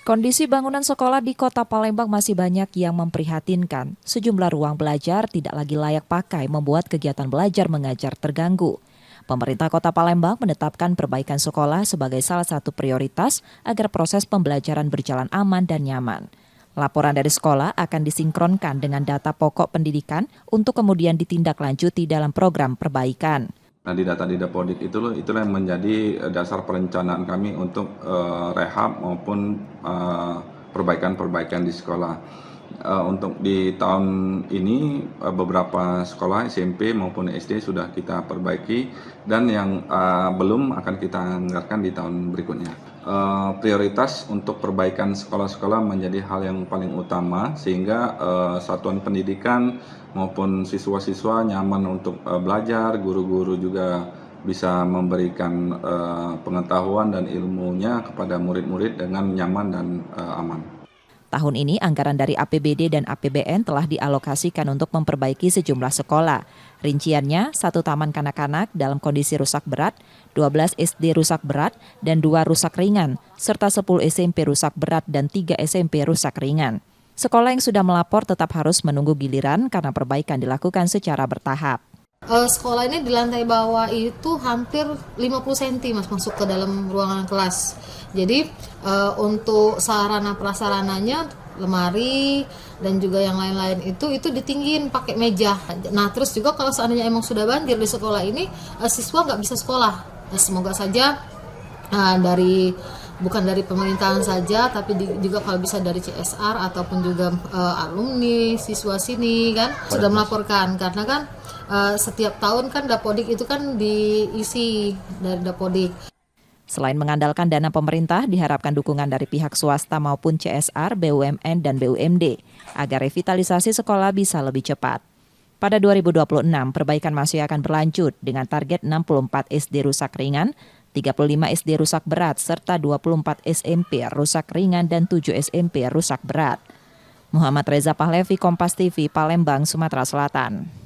Kondisi bangunan sekolah di Kota Palembang masih banyak yang memprihatinkan. Sejumlah ruang belajar tidak lagi layak pakai membuat kegiatan belajar mengajar terganggu. Pemerintah Kota Palembang menetapkan perbaikan sekolah sebagai salah satu prioritas agar proses pembelajaran berjalan aman dan nyaman. Laporan dari sekolah akan disinkronkan dengan data pokok pendidikan untuk kemudian ditindaklanjuti dalam program perbaikan. Nah, di data di Dapodik itulah yang menjadi dasar perencanaan kami untuk rehab maupun perbaikan-perbaikan di sekolah. Untuk di tahun ini beberapa sekolah SMP maupun SD sudah kita perbaiki dan yang belum akan kita anggarkan di tahun berikutnya. Prioritas untuk perbaikan sekolah-sekolah menjadi hal yang paling utama sehingga satuan pendidikan maupun siswa-siswa nyaman untuk belajar, guru-guru juga bisa memberikan pengetahuan dan ilmunya kepada murid-murid dengan nyaman dan aman. Tahun ini anggaran dari APBD dan APBN telah dialokasikan untuk memperbaiki sejumlah sekolah. Rinciannya, 1 taman kanak-kanak dalam kondisi rusak berat, 12 SD rusak berat, dan 2 rusak ringan, serta 10 SMP rusak berat dan 3 SMP rusak ringan. Sekolah yang sudah melapor tetap harus menunggu giliran karena perbaikan dilakukan secara bertahap. Sekolah ini di lantai bawah itu hampir 50 cm masuk ke dalam ruangan kelas. Jadi untuk sarana prasarananya, lemari dan juga yang lain-lain itu ditinggiin pakai meja. Nah terus juga kalau seandainya emang sudah banjir di sekolah ini, siswa nggak bisa sekolah. Semoga saja bukan dari pemerintahan saja, tapi juga kalau bisa dari CSR ataupun juga alumni siswa sini kan sudah melaporkan, karena kan setiap tahun kan Dapodik itu kan diisi dari Dapodik. Selain mengandalkan dana pemerintah, diharapkan dukungan dari pihak swasta maupun CSR, BUMN, dan BUMD agar revitalisasi sekolah bisa lebih cepat. Pada 2026, perbaikan masih akan berlanjut dengan target 64 SD rusak ringan, 35 SD rusak berat, serta 24 SMP rusak ringan dan 7 SMP rusak berat. Muhammad Reza Pahlevi, Kompas TV, Palembang, Sumatera Selatan.